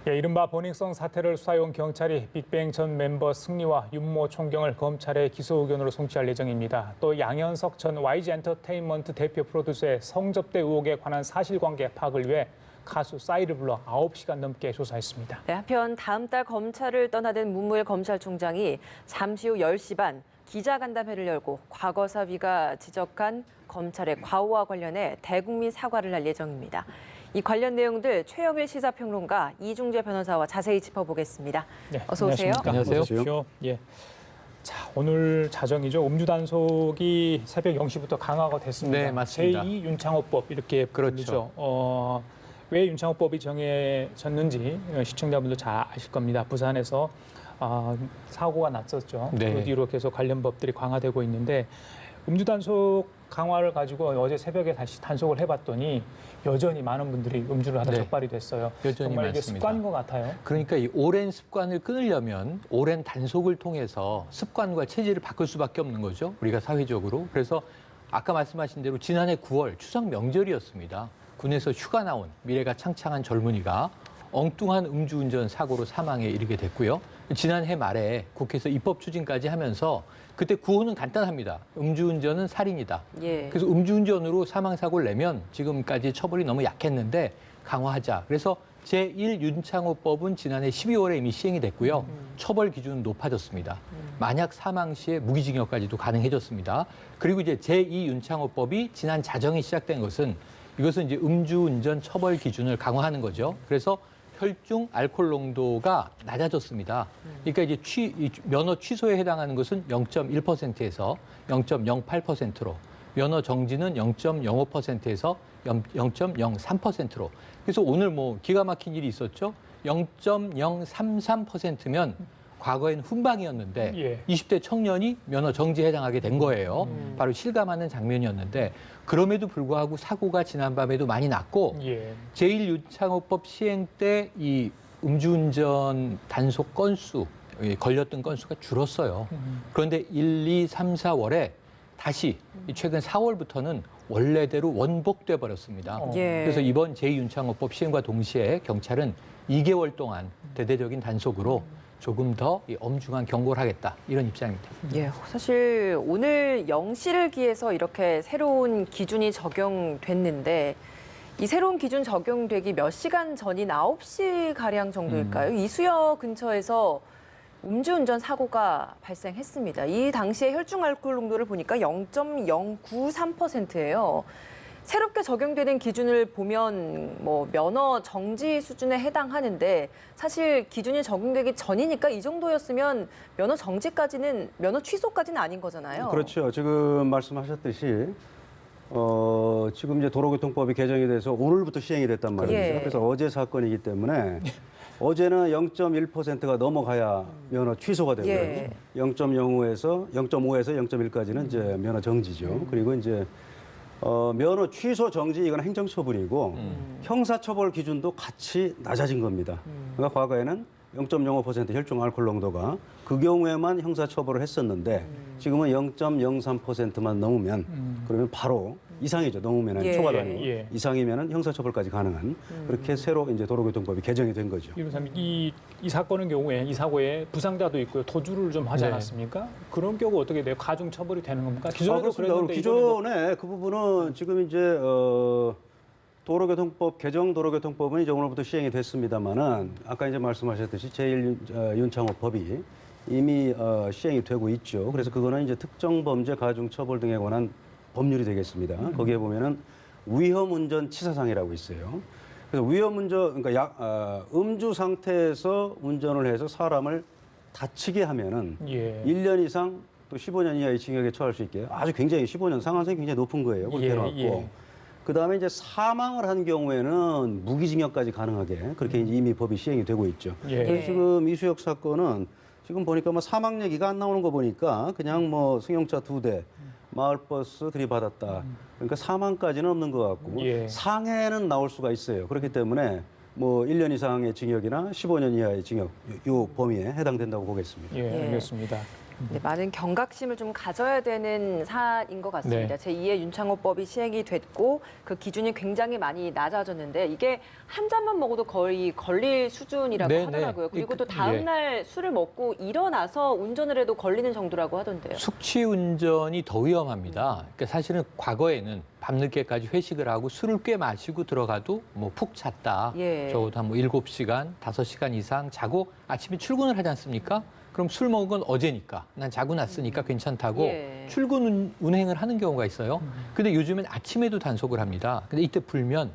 예, 이른바 버닝썬 사태를 수사해온 경찰이 빅뱅 전 멤버 승리와 윤모 총경을 검찰에 기소 의견으로 송치할 예정입니다. 또 양현석 전 YG 엔터테인먼트 대표 프로듀서의 성접대 의혹에 관한 사실관계 파악을 위해 가수 싸이를 불러 9시간 넘게 조사했습니다. 네, 한편 다음 달 검찰을 떠나는 문무일 검찰총장이 잠시 후 10시 반 기자간담회를 열고 과거사 위가 지적한 검찰의 과오와 관련해 대국민 사과를 할 예정입니다. 이 관련 내용들 최영일 시사평론가 이중재 변호사와 자세히 짚어보겠습니다. 네, 어서 오세요. 안녕하세요. 예. 자, 오늘 자정이죠. 음주 단속이 새벽 0시부터 강화가 됐습니다. 네, 맞습니다. 제2 윤창호법 이렇게 그렇죠. 부르죠. 왜 윤창호법이 정해졌는지 시청자분들 잘 아실 겁니다. 부산에서 사고가 났었죠. 네. 그 뒤로 계속 관련 법들이 강화되고 있는데 음주 단속 강화를 가지고 어제 새벽에 다시 단속을 해봤더니 여전히 많은 분들이 음주를 하다 네. 적발이 됐어요. 여전히 정말 이게 많습니다. 습관인 것 같아요. 그러니까 이 오랜 습관을 끊으려면 오랜 단속을 통해서 습관과 체질을 바꿀 수밖에 없는 거죠. 우리가 사회적으로. 그래서 아까 말씀하신 대로 지난해 9월 추석 명절이었습니다. 군에서 휴가 나온 미래가 창창한 젊은이가 엉뚱한 음주운전 사고로 사망에 이르게 됐고요. 지난해 말에 국회에서 입법 추진까지 하면서 그때 구호는 간단합니다. 음주운전은 살인이다. 예. 그래서 음주운전으로 사망사고를 내면 지금까지 처벌이 너무 약했는데 강화하자. 그래서 제1윤창호법은 지난해 12월에 이미 시행이 됐고요. 처벌 기준은 높아졌습니다. 만약 사망 시에 무기징역까지도 가능해졌습니다. 그리고 이제 제2윤창호법이 지난 자정에 시작된 것은 이것은 이제 음주운전 처벌 기준을 강화하는 거죠. 그래서 혈중 알코올 농도가 낮아졌습니다. 그러니까 이제 면허 취소에 해당하는 것은 0.1%에서 0.08%로, 면허 정지는 0.05%에서 0.03%로. 그래서 오늘 뭐 기가 막힌 일이 있었죠. 0.033%면 과거엔 훈방이었는데 예. 20대 청년이 면허 정지에 해당하게 된 거예요. 바로 실감하는 장면이었는데 그럼에도 불구하고 사고가 지난밤에도 많이 났고 예. 제1윤창호법 시행 때 이 음주운전 단속 건수, 걸렸던 건수가 줄었어요. 그런데 1, 2, 3, 4월에 다시 최근 4월부터는 원래대로 원복돼 버렸습니다. 예. 그래서 이번 제2윤창호법 시행과 동시에 경찰은 2개월 동안 대대적인 단속으로 조금 더 엄중한 경고를 하겠다, 이런 입장입니다. 예, 사실 오늘 0시를 기해서 이렇게 새로운 기준이 적용됐는데 이 새로운 기준 적용되기 몇 시간 전인 9시 가량 정도일까요? 이수역 근처에서 음주운전 사고가 발생했습니다. 이 당시에 혈중 알코올 농도를 보니까 0.093%예요. 새롭게 적용되는 기준을 보면 뭐 면허 정지 수준에 해당하는데 사실 기준이 적용되기 전이니까 이 정도였으면 면허 정지까지는 면허 취소까지는 아닌 거잖아요. 그렇죠. 지금 말씀하셨듯이 지금 이제 도로교통법이 개정이 돼서 오늘부터 시행이 됐단 말이죠. 예. 그래서 어제 사건이기 때문에 어제는 0.1%가 넘어가야 면허 취소가 되고요. 예. 0.05에서 0.1까지는 이제 면허 정지죠. 그리고 이제 면허 취소 정지 이건 행정처분이고 형사처벌 기준도 같이 낮아진 겁니다. 그러니까 과거에는 0.05% 혈중 알코올 농도가 그 경우에만 형사처벌을 했었는데 지금은 0.03%만 넘으면 그러면 바로 이상이죠. 넘으면 예. 초과도 아니고 예. 이상이면 형사처벌까지 가능한 그렇게 새로 이제 도로교통법이 개정이 된 거죠. 이 사건의 경우에 이 사고에 부상자도 있고요. 도주를 좀 하지 네. 않았습니까? 그런 경우 어떻게 돼요? 가중 처벌이 되는 겁니까? 기존에도 그렇습니다. 그랬는데 이번에 뭐 기존에 그 부분은 지금 이제 도로교통법 개정 도로교통법은 이제 오늘부터 시행이 됐습니다만은 아까 이제 말씀하셨듯이 제1윤창호법이 이미 시행이 되고 있죠. 그래서 그거는 이제 특정 범죄 가중 처벌 등에 관한 법률이 되겠습니다. 거기에 보면은 위험운전 치사상이라고 있어요. 그래서 위험운전 그러니까 음주 상태에서 운전을 해서 사람을 다치게 하면은 예. 1년 이상 또 15년 이하의 징역에 처할 수 있게 아주 굉장히 15년 상한선이 굉장히 높은 거예요. 그렇게 예, 해놨고 예. 그다음에 이제 사망을 한 경우에는 무기징역까지 가능하게 그렇게 이제 이미 법이 시행이 되고 있죠. 예. 그래서 지금 이수역 사건은 지금 보니까 뭐 사망 얘기가 안 나오는 거 보니까 그냥 뭐 승용차 2대 마을버스 들이받았다. 그러니까 사망까지는 없는 것 같고 예. 상해는 나올 수가 있어요. 그렇기 때문에 뭐 1년 이상의 징역이나 15년 이하의 징역 요 범위에 해당된다고 보겠습니다. 예, 예. 알겠습니다. 네, 많은 경각심을 좀 가져야 되는 사안인 것 같습니다. 네. 제2의 윤창호법이 시행이 됐고 그 기준이 굉장히 많이 낮아졌는데 이게 한 잔만 먹어도 거의 걸릴 수준이라고 네, 하더라고요. 네. 그리고 또 다음 날 술을 먹고 일어나서 운전을 해도 걸리는 정도라고 하던데요. 숙취 운전이 더 위험합니다. 그러니까 사실은 과거에는 밤늦게까지 회식을 하고 술을 꽤 마시고 들어가도 뭐 푹 잤다. 예. 적어도 한 뭐 7시간, 5시간 이상 자고 아침에 출근을 하지 않습니까? 그럼 술 먹은 건 어제니까 난 자고 났으니까 괜찮다고 예. 출근 운행을 하는 경우가 있어요. 근데 요즘엔 아침에도 단속을 합니다. 근데 이때 불면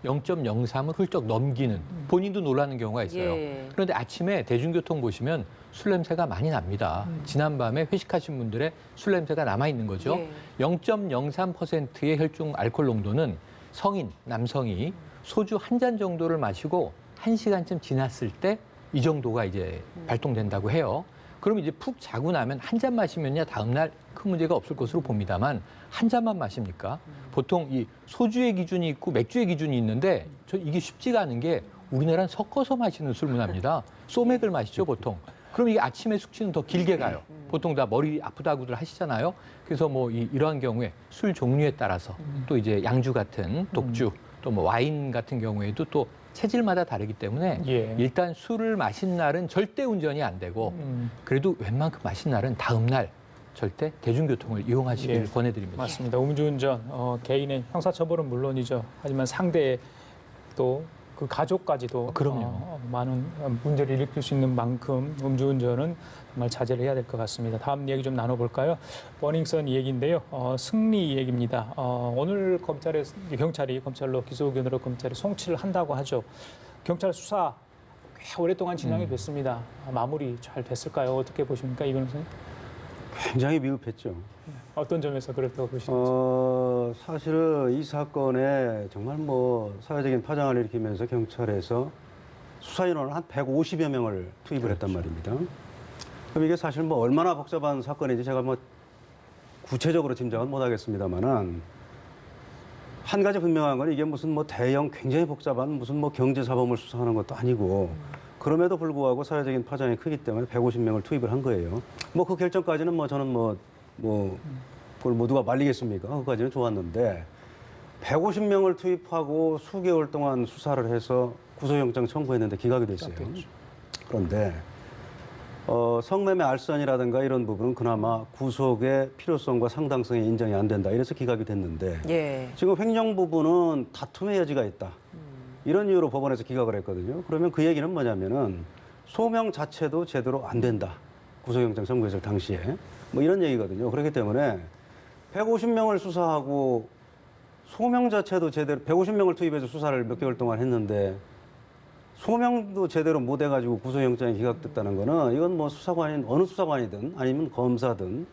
0.03을 훌쩍 넘기는 본인도 놀라는 경우가 있어요. 예. 그런데 아침에 대중교통 보시면 술 냄새가 많이 납니다. 지난밤에 회식하신 분들의 술 냄새가 남아있는 거죠. 예. 0.03%의 혈중 알코올 농도는 성인, 남성이 소주 한 잔 정도를 마시고 1시간쯤 지났을 때 이 정도가 이제 발동된다고 해요. 그럼 이제 푹 자고 나면 한 잔 마시면야 다음날 큰 문제가 없을 것으로 봅니다만 한 잔만 마십니까? 보통 이 소주의 기준이 있고 맥주의 기준이 있는데 저 이게 쉽지가 않은 게 우리나라는 섞어서 마시는 술 문화입니다. 소맥을 마시죠, 보통. 그럼 이게 아침에 숙취는 더 길게 가요. 보통 다 머리 아프다고들 하시잖아요. 그래서 뭐 이러한 경우에 술 종류에 따라서 또 이제 양주 같은 독주 또 뭐 와인 같은 경우에도 또 체질마다 다르기 때문에 예. 일단 술을 마신 날은 절대 운전이 안 되고 그래도 웬만큼 마신 날은 다음 날 절대 대중교통을 이용하시기를 예. 권해드립니다. 맞습니다. 음주운전 개인의 형사처벌은 물론이죠. 하지만 상대의 또 그 가족까지도 그럼요. 많은 문제를 일으킬 수 있는 만큼 음주운전은 정말 자제를 해야 될 것 같습니다. 다음 얘기 좀 나눠볼까요? 버닝썬 얘기인데요. 승리 얘기입니다. 오늘 경찰이 검찰로 기소 의견으로 검찰이 송치를 한다고 하죠. 경찰 수사 꽤 오랫동안 진행이 됐습니다. 마무리 잘 됐을까요? 어떻게 보십니까, 이 변호사님? 굉장히 미흡했죠. 어떤 점에서 그렇다고 보시는지? 사실은 이 사건에 정말 뭐 사회적인 파장을 일으키면서 경찰에서 수사인원을 한 150여 명을 투입을 했단 말입니다. 그럼 이게 사실 뭐 얼마나 복잡한 사건인지 제가 뭐 구체적으로 짐작은 못 하겠습니다만은 한 가지 분명한 건 이게 무슨 뭐 대형 굉장히 복잡한 무슨 뭐 경제사범을 수사하는 것도 아니고 그럼에도 불구하고 사회적인 파장이 크기 때문에 150명을 투입을 한 거예요. 뭐 그 결정까지는 뭐 저는 그걸 뭐 누가 말리겠습니까? 그까지는 좋았는데 150명을 투입하고 수개월 동안 수사를 해서 구속영장 청구했는데 기각이 됐어요. 그런데 성매매 알선이라든가 이런 부분은 그나마 구속의 필요성과 상당성이 인정이 안 된다. 이래서 기각이 됐는데 예. 지금 횡령 부분은 다툼의 여지가 있다. 이런 이유로 법원에서 기각을 했거든요. 그러면 그 얘기는 뭐냐면은 소명 자체도 제대로 안 된다. 구속영장 청구했을 당시에. 뭐 이런 얘기거든요. 그렇기 때문에 150명을 수사하고 소명 자체도 제대로 150명을 투입해서 수사를 몇 개월 동안 했는데 소명도 제대로 못 해가지고 구속영장이 기각됐다는 거는 이건 뭐 수사관인 어느 수사관이든 아니면 검사든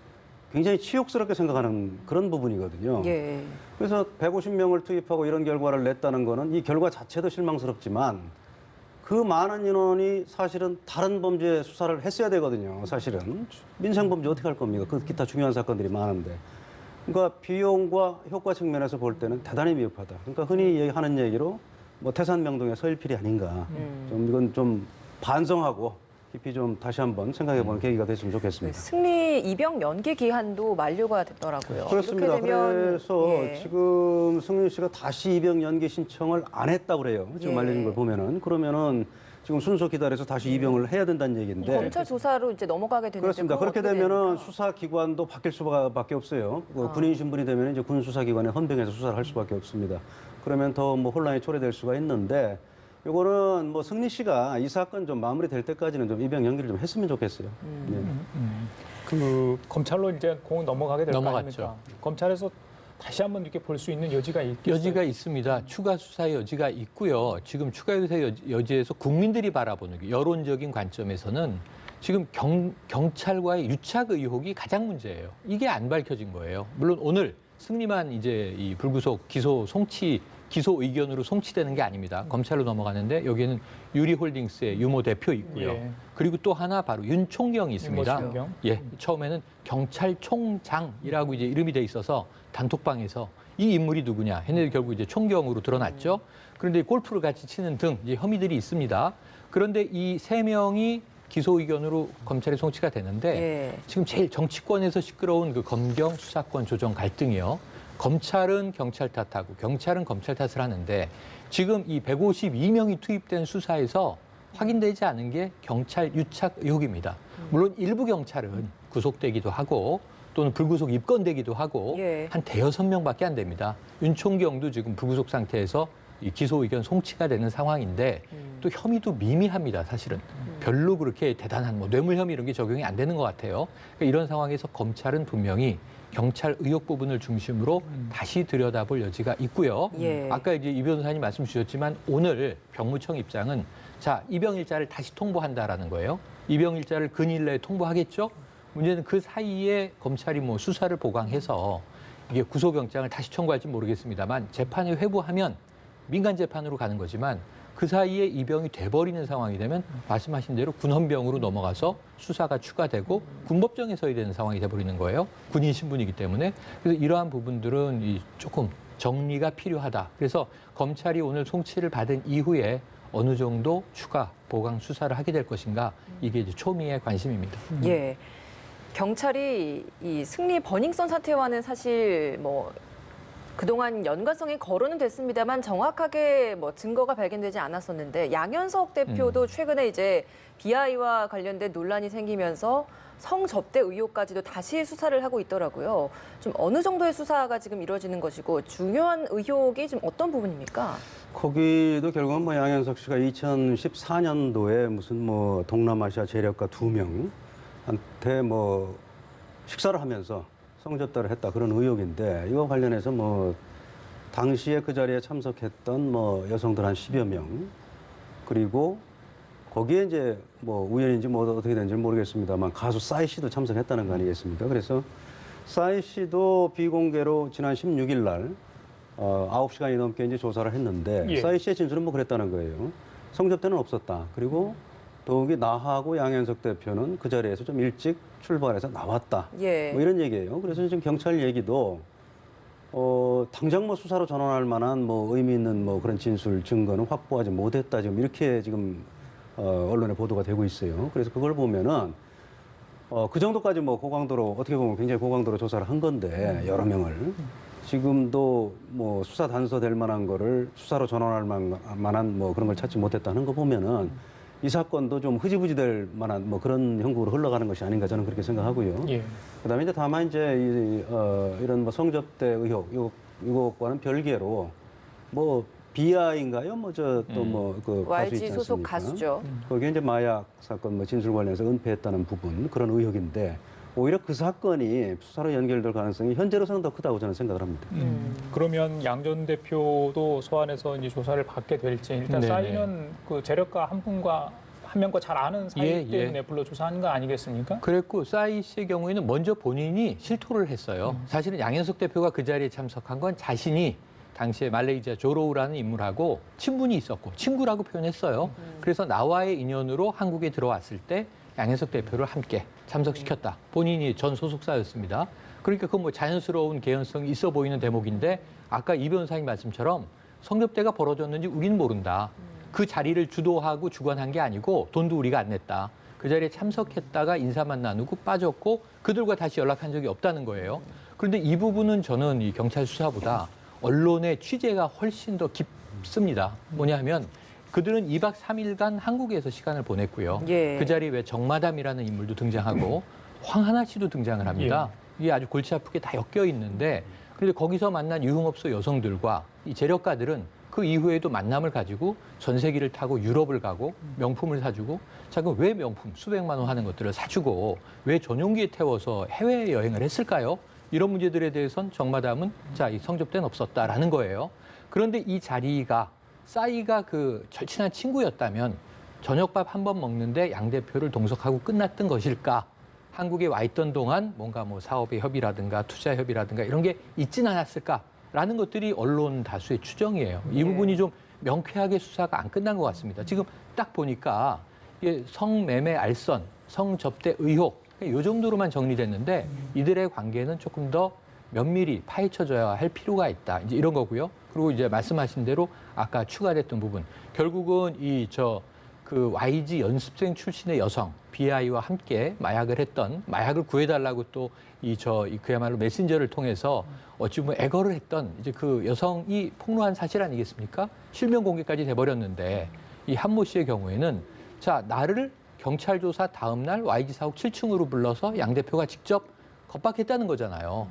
굉장히 치욕스럽게 생각하는 그런 부분이거든요. 예. 그래서 150명을 투입하고 이런 결과를 냈다는 거는 이 결과 자체도 실망스럽지만 그 많은 인원이 사실은 다른 범죄 수사를 했어야 되거든요. 사실은 민생범죄 어떻게 할 겁니까? 그 기타 중요한 사건들이 많은데. 그러니까 비용과 효과 측면에서 볼 때는 대단히 미흡하다. 그러니까 흔히 하는 얘기로 뭐 태산명동의 서일필이 아닌가. 좀 이건 좀 반성하고 깊이 좀 다시 한번 생각해보는 계기가 됐으면 좋겠습니다. 승리 입영 연기 기한도 만료가 됐더라고요. 그렇습니다. 이렇게 되면 그래서 예. 지금 승윤 씨가 다시 입영 연기 신청을 안 했다고 그래요. 지금 예. 알려진 걸 보면은. 그러면은 지금 순서 기다려서 다시 입영을 해야 된다는 얘기인데. 검찰 조사로 이제 넘어가게 되는데 그렇습니다. 그건 그렇게 어떻게 되면은 됩니까? 수사기관도 바뀔 수밖에 없어요. 군인 신분이 되면 이제 군 수사기관에 헌병해서 수사를 할 수밖에 없습니다. 그러면 더 뭐 혼란이 초래될 수가 있는데 이거는 뭐 승리 씨가 이 사건 좀 마무리될 때까지는 좀 입영 연기를 좀 했으면 좋겠어요. 네. 그 검찰로 이제 공 넘어가게 될 거 넘어갔죠. 아닙니까? 검찰에서 다시 한번 이렇게 볼 수 있는 여지가 있겠어요? 여지가 있습니다. 추가 수사 여지가 있고요. 지금 추가 수사 여지에서 국민들이 바라보는 게 여론적인 관점에서는 지금 경찰과의 유착 의혹이 가장 문제예요. 이게 안 밝혀진 거예요. 물론 오늘 승리만 이제 이 불구속 기소 의견으로 송치되는 게 아닙니다. 검찰로 넘어가는데 여기에는 유리홀딩스의 유모 대표 있고요. 예. 그리고 또 하나 바로 윤 총경이 있습니다. 윤 총경. 예, 처음에는 경찰총장이라고 이제 이름이 돼 있어서 단톡방에서 이 인물이 누구냐 했는데 결국 이제 총경으로 드러났죠. 그런데 골프를 같이 치는 등 이제 혐의들이 있습니다. 그런데 이 세 명이 기소 의견으로 검찰에 송치가 되는데 예. 지금 제일 정치권에서 시끄러운 그 검경 수사권 조정 갈등이요. 검찰은 경찰 탓하고 경찰은 검찰 탓을 하는데 지금 이 152명이 투입된 수사에서 확인되지 않은 게 경찰 유착 의혹입니다. 물론 일부 경찰은 구속되기도 하고 또는 불구속 입건되기도 하고 예. 한 대여섯 명밖에 안 됩니다. 윤 총경도 지금 불구속 상태에서 이 기소 의견 송치가 되는 상황인데 또 혐의도 미미합니다. 사실은 별로 그렇게 대단한 뭐 뇌물 혐의 이런 게 적용이 안 되는 것 같아요. 그러니까 이런 상황에서 검찰은 분명히 경찰 의혹 부분을 중심으로 다시 들여다볼 여지가 있고요. 예. 아까 이제 이 변호사님 말씀 주셨지만 오늘 병무청 입장은 자 입영일자를 다시 통보한다라는 거예요. 입영일자를 근일 내에 통보하겠죠. 문제는 그 사이에 검찰이 뭐 수사를 보강해서 이게 구속영장을 다시 청구할지 모르겠습니다만 재판에 회부하면 민간 재판으로 가는 거지만 그 사이에 입영이 돼버리는 상황이 되면 말씀하신 대로 군헌병으로 넘어가서 수사가 추가되고 군법정에 서야 되는 상황이 돼버리는 거예요. 군인 신분이기 때문에. 그래서 이러한 부분들은 조금 정리가 필요하다. 그래서 검찰이 오늘 송치를 받은 이후에 어느 정도 추가 보강 수사를 하게 될 것인가 이게 이제 초미의 관심입니다. 예. 경찰이 이 승리 버닝썬 사태와는 사실 뭐 그동안 연관성이 거론은 됐습니다만 정확하게 뭐 증거가 발견되지 않았었는데 양현석 대표도 최근에 이제 BI와 관련된 논란이 생기면서 성접대 의혹까지도 다시 수사를 하고 있더라고요. 좀 어느 정도의 수사가 지금 이루어지는 것이고 중요한 의혹이 지금 어떤 부분입니까? 거기도 결국은 뭐 양현석 씨가 2014년도에 무슨 뭐 동남아시아 재력가 2명한테 뭐 식사를 하면서 성접대를 했다 그런 의혹인데 이와 관련해서 뭐 당시에 그 자리에 참석했던 뭐 여성들 한 10여 명 그리고 거기에 이제 뭐 우연인지 뭐 어떻게 된지 모르겠습니다만 가수 싸이 씨도 참석했다는 거 아니겠습니까? 그래서 싸이 씨도 비공개로 지난 16일 날 9시간이 넘게 이제 조사를 했는데 예. 싸이 씨의 진술은 뭐 그랬다는 거예요. 성접대는 없었다. 그리고 더욱이 나하고 양현석 대표는 그 자리에서 좀 일찍 출발해서 나왔다. 예. 뭐 이런 얘기예요. 그래서 지금 경찰 얘기도 당장 뭐 수사로 전환할 만한 뭐 의미 있는 뭐 그런 진술 증거는 확보하지 못했다. 지금 이렇게 지금 언론에 보도가 되고 있어요. 그래서 그걸 보면은 그 정도까지 뭐 고강도로 어떻게 보면 굉장히 고강도로 조사를 한 건데 여러 명을 지금도 뭐 수사 단서될 만한 거를 수사로 전환할 만한 뭐 그런 걸 찾지 못했다는 거 보면은 이 사건도 좀 흐지부지 될 만한 뭐 그런 형국으로 흘러가는 것이 아닌가 저는 그렇게 생각하고요. 예. 그다음에 이제 다만 이제 이런 뭐 성접대 의혹과는 별개로 뭐 비아인가요? 뭐 저 또 뭐 그 가수 있지 YG 소속 않습니까? 가수죠. 거기에 이제 마약 사건 뭐 진술 관련해서 은폐했다는 부분 그런 의혹인데 오히려 그 사건이 수사로 연결될 가능성이 현재로서는 더 크다고 저는 생각을 합니다. 그러면 양 전 대표도 소환해서 이제 조사를 받게 될지 일단 네네. 싸이는 그 재력가 한 명과 잘 아는 사이 예, 때문에 예. 불러 조사하는 거 아니겠습니까? 그랬고 싸이 씨의 경우에는 먼저 본인이 실토를 했어요. 사실은 양현석 대표가 그 자리에 참석한 건 자신이 당시에 말레이시아 조로우라는 인물하고 친분이 있었고 친구라고 표현했어요. 그래서 나와의 인연으로 한국에 들어왔을 때 양현석 대표를 함께 참석시켰다. 본인이 전 소속사였습니다. 그러니까 그건 뭐 자연스러운 개연성이 있어 보이는 대목인데 아까 이 변호사님 말씀처럼 성접대가 벌어졌는지 우리는 모른다. 그 자리를 주도하고 주관한 게 아니고 돈도 우리가 안 냈다. 그 자리에 참석했다가 인사만 나누고 빠졌고 그들과 다시 연락한 적이 없다는 거예요. 그런데 이 부분은 저는 이 경찰 수사보다 언론의 취재가 훨씬 더 깊습니다. 뭐냐 하면 그들은 2박 3일간 한국에서 시간을 보냈고요. 예. 그 자리에 왜 정마담이라는 인물도 등장하고 황하나 씨도 등장을 합니다. 이게 아주 골치 아프게 다 엮여 있는데 그런데 거기서 만난 유흥업소 여성들과 이 재력가들은 그 이후에도 만남을 가지고 전세기를 타고 유럽을 가고 명품을 사주고 자 그럼 왜 명품 수백만 원 하는 것들을 사주고 왜 전용기에 태워서 해외여행을 했을까요? 이런 문제들에 대해선 정마담은 자, 이 성접대는 없었다라는 거예요. 그런데 이 자리가 싸이가 그 절친한 친구였다면 저녁밥 한 번 먹는데 양 대표를 동석하고 끝났던 것일까? 한국에 와 있던 동안 뭔가 뭐 사업의 협의라든가 투자 협의라든가 이런 게 있진 않았을까라는 것들이 언론 다수의 추정이에요. 이 부분이 좀 명쾌하게 수사가 안 끝난 것 같습니다. 지금 딱 보니까 이게 성매매 알선, 성접대 의혹 이 정도로만 정리됐는데 이들의 관계는 조금 더 면밀히 파헤쳐져야 할 필요가 있다. 이제 이런 거고요. 그리고 이제 말씀하신 대로 아까 추가됐던 부분 결국은 그 YG 연습생 출신의 여성 BI와 함께 마약을 했던 마약을 구해달라고 또 그야말로 메신저를 통해서 어찌 보면 애걸을 했던 이제 그 여성이 폭로한 사실 아니겠습니까? 실명 공개까지 돼버렸는데 이 한모 씨의 경우에는 자 나를 경찰 조사 다음 날 YG 사옥 7층으로 불러서 양 대표가 직접 겁박했다는 거잖아요.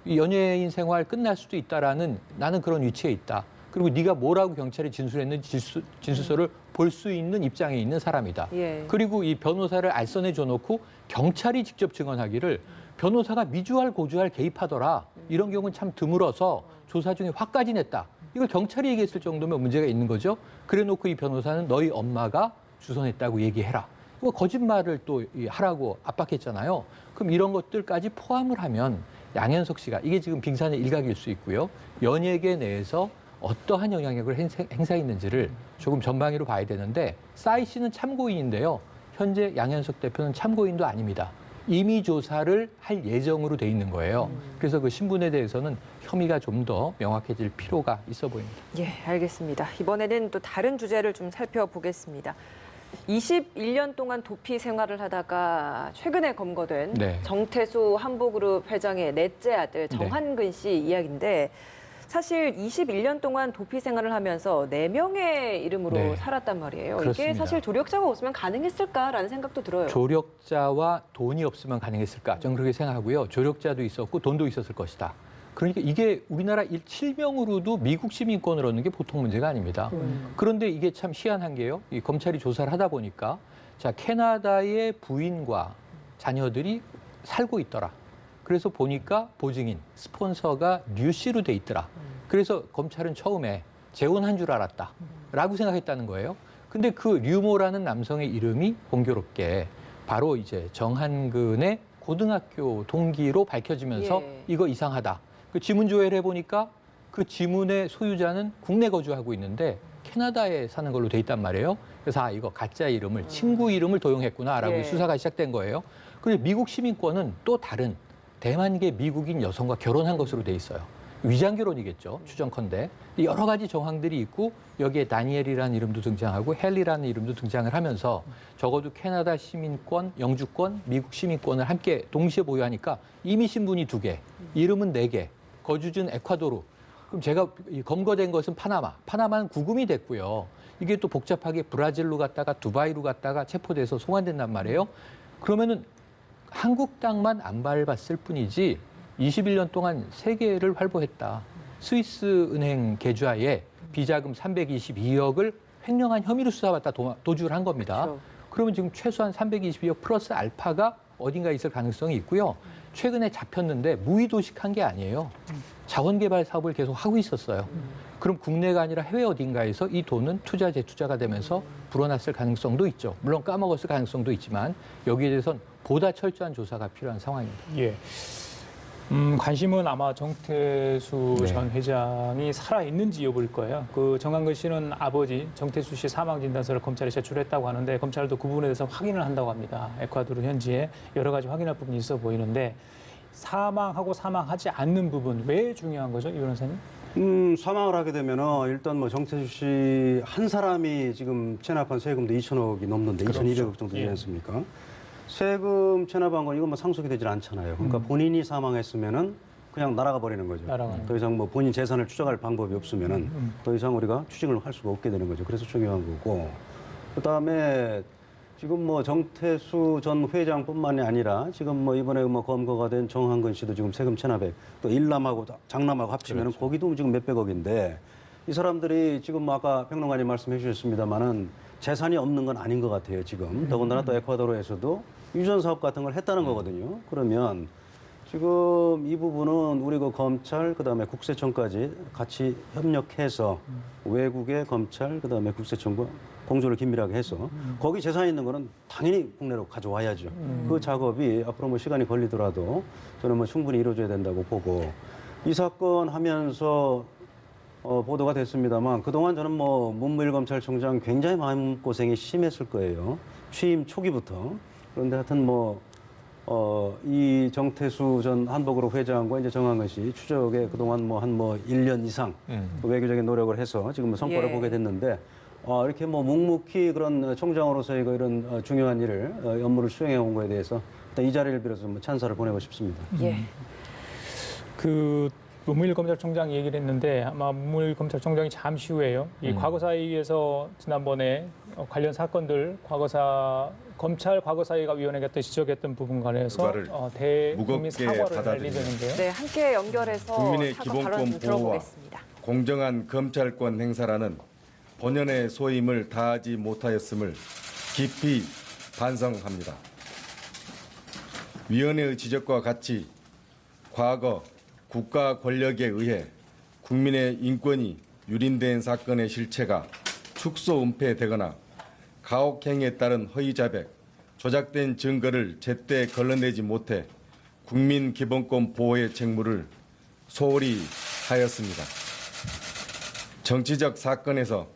이 연예인 생활 끝날 수도 있다라는 나는 그런 위치에 있다. 그리고 네가 뭐라고 경찰에 진술했는지 진술서를 볼 수 있는 입장에 있는 사람이다. 예. 그리고 이 변호사를 알선해 줘놓고 경찰이 직접 증언하기를 변호사가 미주알 고주알 개입하더라. 이런 경우는 참 드물어서 조사 중에 화까지 냈다. 이걸 경찰이 얘기했을 정도면 문제가 있는 거죠. 그래놓고 이 변호사는 너희 엄마가 주선했다고 얘기해라. 이거 거짓말을 또 하라고 압박했잖아요. 그럼 이런 것들까지 포함을 하면 양현석 씨가 이게 지금 빙산의 일각일 수 있고요. 연예계 내에서 어떠한 영향력을 행사했는지를 조금 전방위로 봐야 되는데 싸이 씨는 참고인인데요. 현재 양현석 대표는 참고인도 아닙니다. 임의 조사를 할 예정으로 돼 있는 거예요. 그래서 그 신분에 대해서는 혐의가 좀 더 명확해질 필요가 있어 보입니다. 예, 알겠습니다. 이번에는 또 다른 주제를 좀 살펴보겠습니다. 21년 동안 도피 생활을 하다가 최근에 검거된 네. 정태수 한보그룹 회장의 넷째 아들 정한근 씨 이야기인데 사실 21년 동안 도피 생활을 하면서 4명의 이름으로 네. 살았단 말이에요. 그렇습니다. 이게 사실 조력자가 없으면 가능했을까라는 생각도 들어요. 조력자와 돈이 없으면 가능했을까? 저는 그렇게 생각하고요. 조력자도 있었고 돈도 있었을 것이다. 그러니까 이게 우리나라 7명으로도 미국 시민권을 얻는 게 보통 문제가 아닙니다. 그런데 이게 참 희한한 게요. 이 검찰이 조사를 하다 보니까 자 캐나다의 부인과 자녀들이 살고 있더라. 그래서 보니까 보증인, 스폰서가 류씨로 돼 있더라. 그래서 검찰은 처음에 재혼한 줄 알았다. 라고 생각했다는 거예요. 근데 그 류모라는 남성의 이름이 공교롭게 바로 이제 정한근의 고등학교 동기로 밝혀지면서 예. 이거 이상하다. 그 지문 조회를 해보니까 그 지문의 소유자는 국내 거주하고 있는데 캐나다에 사는 걸로 돼 있단 말이에요. 그래서 이거 가짜 이름을 친구 이름을 도용했구나라고 예. 수사가 시작된 거예요. 그리고 미국 시민권은 또 다른 대만계 미국인 여성과 결혼한 것으로 돼 있어요. 위장 결혼이겠죠. 추정컨대. 여러 가지 정황들이 있고 여기에 다니엘이라는 이름도 등장하고 헬리라는 이름도 등장을 하면서 적어도 캐나다 시민권, 영주권, 미국 시민권을 함께 동시에 보유하니까 이미 신분이 2개, 이름은 4개, 거주지는 에콰도르. 그럼 제가 검거된 것은 파나마는 구금이 됐고요. 이게 또 복잡하게 브라질로 갔다가 두바이로 갔다가 체포돼서 송환된단 말이에요. 그러면은 한국 땅만 안 밟았을 뿐이지 21년 동안 세계를 활보했다. 스위스 은행 계좌에 비자금 322억을 횡령한 혐의로 수사받다 도주를 한 겁니다. 그렇죠. 그러면 지금 최소한 322억 플러스 알파가 어딘가에 있을 가능성이 있고요. 최근에 잡혔는데 무의도식한 게 아니에요. 자원개발 사업을 계속 하고 있었어요. 그럼 국내가 아니라 해외 어딘가에서 이 돈은 투자 재투자가 되면서 불어났을 가능성도 있죠. 물론 까먹었을 가능성도 있지만 여기에 대해서는 보다 철저한 조사가 필요한 상황입니다. 예. 관심은 아마 정태수 네. 전 회장이 살아있는지 여부일 거예요. 그 정한근 씨는 아버지 정태수 씨 사망 진단서를 검찰에 제출했다고 하는데 검찰도 그 부분에 대해서 확인을 한다고 합니다. 에콰도르 현지에 여러 가지 확인할 부분이 있어 보이는데 사망하고 사망하지 않는 부분 왜 중요한 거죠, 이 변호사님? 사망을 하게 되면은 일단 뭐 정태수 씨 한 사람이 지금 체납한 세금도 2천억이 넘는데 그렇죠. 2,200억 정도 되지 예. 않습니까? 세금 체납한 건 이건 뭐 상속이 되질 않잖아요. 그러니까 본인이 사망했으면은 그냥 날아가 버리는 거죠. 날아가는 더 이상 뭐 본인 재산을 추적할 방법이 없으면은 더 이상 우리가 추징을 할 수가 없게 되는 거죠. 그래서 중요한 거고. 그다음에 지금 뭐 정태수 전 회장뿐만이 아니라 지금 뭐 이번에 뭐 검거가 된 정한근 씨도 지금 세금 체납액 또 일남하고 장남하고 합치면은 거기도 지금 몇백억인데 이 사람들이 지금 뭐 아까 평론가님 말씀해 주셨습니다만은 재산이 없는 건 아닌 것 같아요 지금. 더군다나 또 에콰도르에서도 유전 사업 같은 걸 했다는 거거든요. 그러면 지금 이 부분은 우리 그 검찰 그다음에 국세청까지 같이 협력해서 외국의 검찰 그다음에 국세청과 공조를 긴밀하게 해서 거기 재산이 있는 거는 당연히 국내로 가져와야죠. 그 작업이 앞으로 뭐 시간이 걸리더라도 저는 뭐 충분히 이루어져야 된다고 보고 이 사건 하면서 보도가 됐습니다만 그동안 저는 뭐 문무일 검찰총장 굉장히 마음고생이 심했을 거예요. 취임 초기부터. 그런데 하여튼 이 정태수 전 한보그룹 회장과 이제 정한근 씨 추적에 그동안 한 1년 이상 외교적인 노력을 해서 지금 성과를 예. 보게 됐는데 이렇게 뭐 묵묵히 그런 총장으로서의 이런 중요한 일을 업무를 수행해 온 거에 대해서 일단 이 자리를 빌어서 뭐 찬사를 보내고 싶습니다. 예. 그 문무일 검찰총장 얘기를 했는데 아마 문무일 검찰총장이 잠시 후에요. 이 과거사위에서 지난번에 관련 사건들 검찰 과거사위가 위원회가 지적했던 부분 관해서 그거를 대국민 무겁게 사과를 할 받아들입니다. 예정인데요. 네, 함께 연결해서 국민의 사과 기본권 발언 좀 보호와 들어보겠습니다. 공정한 검찰권 행사라는 본연의 소임을 다하지 못하였음을 깊이 반성합니다. 위원회의 지적과 같이 과거 국가 권력에 의해 국민의 인권이 유린된 사건의 실체가 축소 은폐되거나 가혹행위에 따른 허위 자백, 조작된 증거를 제때 걸러내지 못해 국민 기본권 보호의 책무를 소홀히 하였습니다. 정치적 사건에서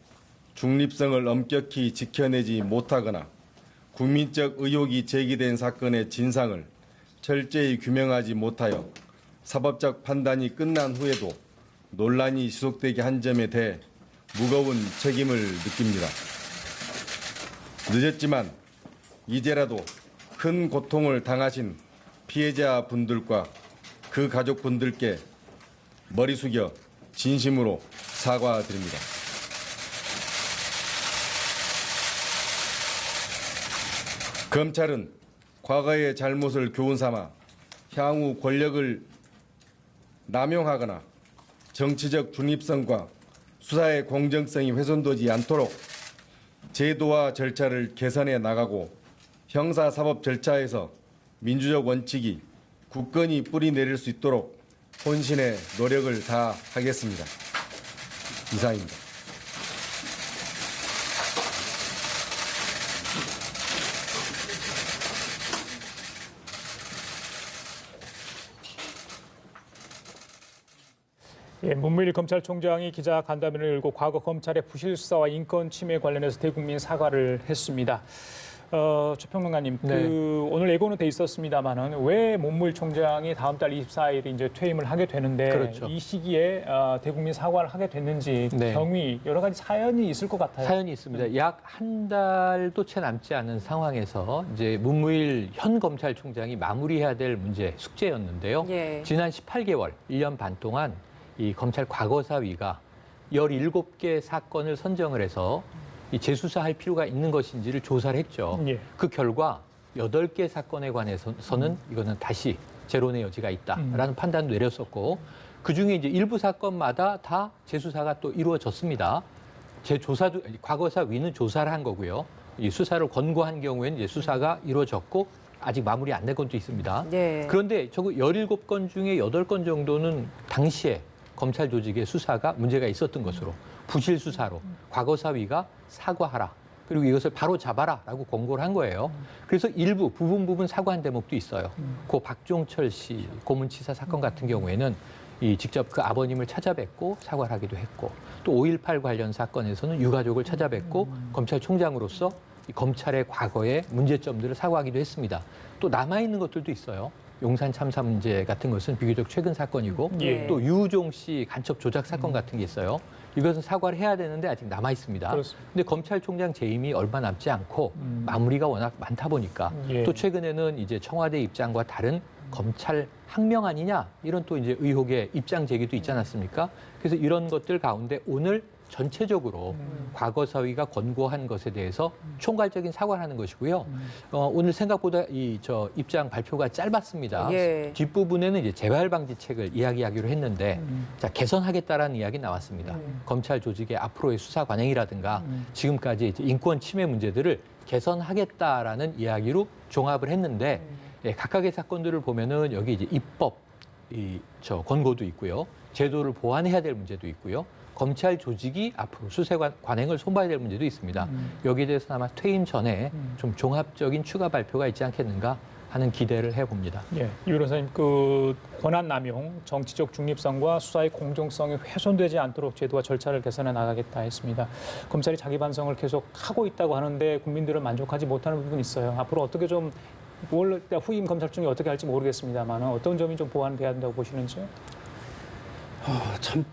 중립성을 엄격히 지켜내지 못하거나 국민적 의혹이 제기된 사건의 진상을 철저히 규명하지 못하여 사법적 판단이 끝난 후에도 논란이 지속되게 한 점에 대해 무거운 책임을 느낍니다. 늦었지만 이제라도 큰 고통을 당하신 피해자분들과 그 가족분들께 머리 숙여 진심으로 사과드립니다. 검찰은 과거의 잘못을 교훈 삼아 향후 권력을 남용하거나 정치적 중립성과 수사의 공정성이 훼손되지 않도록 제도와 절차를 개선해 나가고 형사사법 절차에서 민주적 원칙이 굳건히 뿌리 내릴 수 있도록 혼신의 노력을 다하겠습니다. 이상입니다. 예, 문무일 검찰총장이 기자 간담회를 열고 과거 검찰의 부실 수사와 인권 침해 관련해서 대국민 사과를 했습니다. 최평론가님, 네. 오늘 예고는 돼 있었습니다만은 왜 문무일 총장이 다음 달 24일에 이제 퇴임을 하게 되는데 그렇죠. 이 시기에 대국민 사과를 하게 됐는지 네. 경위 여러 가지 사연이 있을 것 같아요. 사연이 있습니다. 약 한 달도 채 남지 않은 상황에서 이제 문무일 현 검찰총장이 마무리해야 될 문제, 숙제였는데요. 예. 지난 18개월, 1년 반 동안 이 검찰 과거사위가 17개 사건을 선정을 해서 이 재수사할 필요가 있는 것인지를 조사를 했죠. 예. 그 결과 8개 사건에 관해서는 이거는 다시 재론의 여지가 있다라는 판단도 내렸었고 그중에 이제 일부 사건마다 다 재수사가 또 이루어졌습니다. 재조사도 과거사위는 조사를 한 거고요. 이 수사를 권고한 경우에는 이제 수사가 이루어졌고 아직 마무리 안 된 건도 있습니다. 네. 그런데 저거 17건 중에 8건 정도는 당시에 검찰 조직의 수사가 문제가 있었던 것으로 부실 수사로 과거사위가 사과하라. 그리고 이것을 바로 잡아라라고 권고를 한 거예요. 그래서 일부 부분 사과한 대목도 있어요. 고 박종철 씨 고문치사 사건 같은 경우에는 이 직접 그 아버님을 찾아뵙고 사과를 하기도 했고 또 5.18 관련 사건에서는 유가족을 찾아뵙고 검찰총장으로서 이 검찰의 과거의 문제점들을 사과하기도 했습니다. 또 남아있는 것들도 있어요. 용산 참사 문제 같은 것은 비교적 최근 사건이고 예. 또 유우종 씨 간첩 조작 사건 같은 게 있어요. 이것은 사과를 해야 되는데 아직 남아 있습니다. 그렇습니다. 근데 검찰총장 재임이 얼마 남지 않고 마무리가 워낙 많다 보니까 예. 또 최근에는 이제 청와대 입장과 다른 검찰 항명 아니냐 이런 또 이제 의혹의 입장 제기도 있지 않았습니까? 그래서 이런 것들 가운데 오늘 전체적으로 과거사위가 권고한 것에 대해서 총괄적인 사과를 하는 것이고요. 오늘 생각보다 입장 발표가 짧았습니다. 예. 뒷부분에는 이제 재발 방지책을 이야기하기로 했는데 자, 개선하겠다라는 이야기 나왔습니다. 검찰 조직의 앞으로의 수사 관행이라든가 지금까지 이제 인권 침해 문제들을 개선하겠다라는 이야기로 종합을 했는데 예, 각각의 사건들을 보면은 여기 이제 입법 권고도 있고요. 제도를 보완해야 될 문제도 있고요. 검찰 조직이 앞으로 수사 관행을 손봐야 될 문제도 있습니다. 여기에 대해서 아마 퇴임 전에 좀 종합적인 추가 발표가 있지 않겠는가 하는 기대를 해봅니다. 예, 유 변호사님, 그 권한 남용, 정치적 중립성과 수사의 공정성이 훼손되지 않도록 제도와 절차를 개선해 나가겠다 했습니다. 검찰이 자기 반성을 계속 하고 있다고 하는데 국민들은 만족하지 못하는 부분이 있어요. 앞으로 어떻게 좀 후임 검찰총이 어떻게 할지 모르겠습니다만 어떤 점이 좀 보완돼야 한다고 보시는지요? 참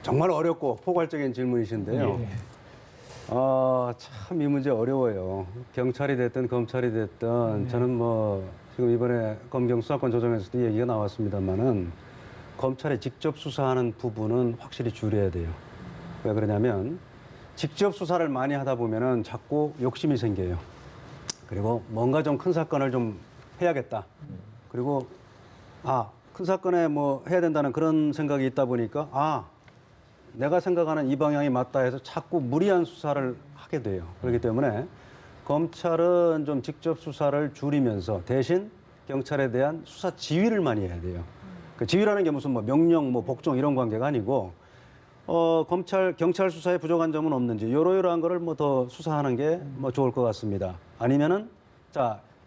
정말 어렵고 포괄적인 질문이신데요. 예. 참 이 문제 어려워요. 경찰이 됐든 검찰이 됐든 저는 뭐 지금 이번에 검경 수사권 조정에서도 얘기가 나왔습니다만은 검찰이 직접 수사하는 부분은 확실히 줄여야 돼요. 왜 그러냐면 직접 수사를 많이 하다 보면은 자꾸 욕심이 생겨요. 그리고 뭔가 좀 큰 사건을 좀 해야겠다. 그리고 큰 사건에 뭐 해야 된다는 그런 생각이 있다 보니까 내가 생각하는 이 방향이 맞다 해서 자꾸 무리한 수사를 하게 돼요. 그렇기 때문에 검찰은 좀 직접 수사를 줄이면서 대신 경찰에 대한 수사 지휘를 많이 해야 돼요. 그 지휘라는 게 무슨 뭐 명령, 뭐 복종 이런 관계가 아니고 경찰 수사에 부족한 점은 없는지 이러이러한 거를 뭐 더 수사하는 게 뭐 좋을 것 같습니다. 아니면은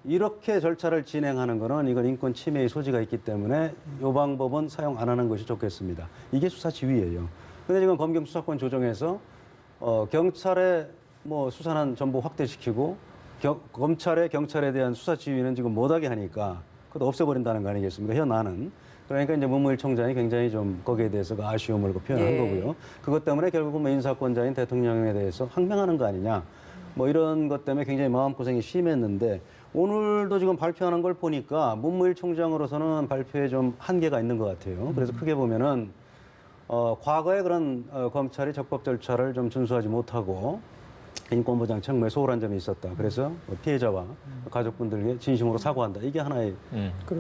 이렇게 절차를 진행하는 거는 이건 인권 침해의 소지가 있기 때문에 이 방법은 사용 안 하는 것이 좋겠습니다. 이게 수사 지휘예요. 근데 지금 검경 수사권 조정에서 경찰의 뭐 수사는 전부 확대시키고 검찰의 경찰에 대한 수사 지휘는 지금 못하게 하니까 그것도 없애버린다는 거 아니겠습니까? 현안은. 그러니까 이제 문무일 총장이 굉장히 좀 거기에 대해서 아쉬움을 표현한 예. 거고요. 그것 때문에 결국은 뭐 인사권자인 대통령에 대해서 항명하는 거 아니냐. 뭐 이런 것 때문에 굉장히 마음고생이 심했는데 오늘도 지금 발표하는 걸 보니까 문무일 총장으로서는 발표에 좀 한계가 있는 것 같아요. 그래서 크게 보면은 과거에 그런 검찰이 적법 절차를 좀 준수하지 못하고 인권보장 책무에 소홀한 점이 있었다. 그래서 피해자와 가족분들에게 진심으로 사과한다. 이게 하나의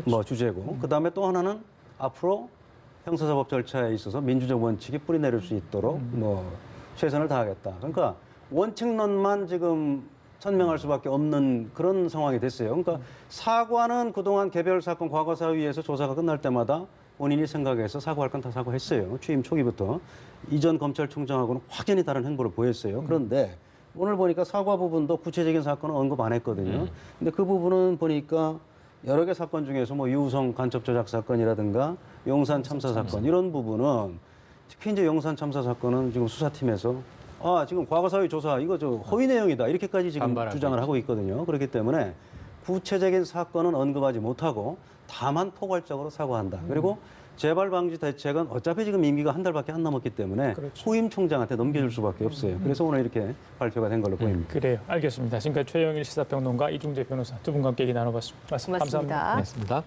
뭐 주제고 그다음에 또 하나는 앞으로 형사사법 절차에 있어서 민주적 원칙이 뿌리내릴 수 있도록 뭐 최선을 다하겠다. 그러니까 원칙론만 지금 천명할 수밖에 없는 그런 상황이 됐어요. 그러니까 사과는 그동안 개별 사건 과거사위에서 조사가 끝날 때마다 본인이 생각해서 사과할 건 다 사과했어요. 취임 초기부터. 이전 검찰총장하고는 확연히 다른 행보를 보였어요. 그런데 오늘 보니까 사과 부분도 구체적인 사건은 언급 안 했거든요. 근데 그 부분은 보니까 여러 개 사건 중에서 뭐 유우성 간첩 조작 사건이라든가 용산 참사 사건 이런 부분은 특히 이제 용산 참사 사건은 지금 수사팀에서 지금 과거사위 조사 이거 저 허위 내용이다 이렇게까지 지금 반발하고 주장을 하고 있거든요. 그렇기 때문에 구체적인 사건은 언급하지 못하고 다만 포괄적으로 사과한다. 그리고 재발 방지 대책은 어차피 지금 임기가 한 달밖에 안 남았기 때문에 후임 총장한테 넘겨줄 수밖에 없어요. 그래서 오늘 이렇게 발표가 된 걸로 보입니다. 그래요. 알겠습니다. 지금까지 최영일 시사평론가 이중재 변호사 두 분과 함께 얘기 나눠봤습니다. 고맙습니다. 고맙습니다.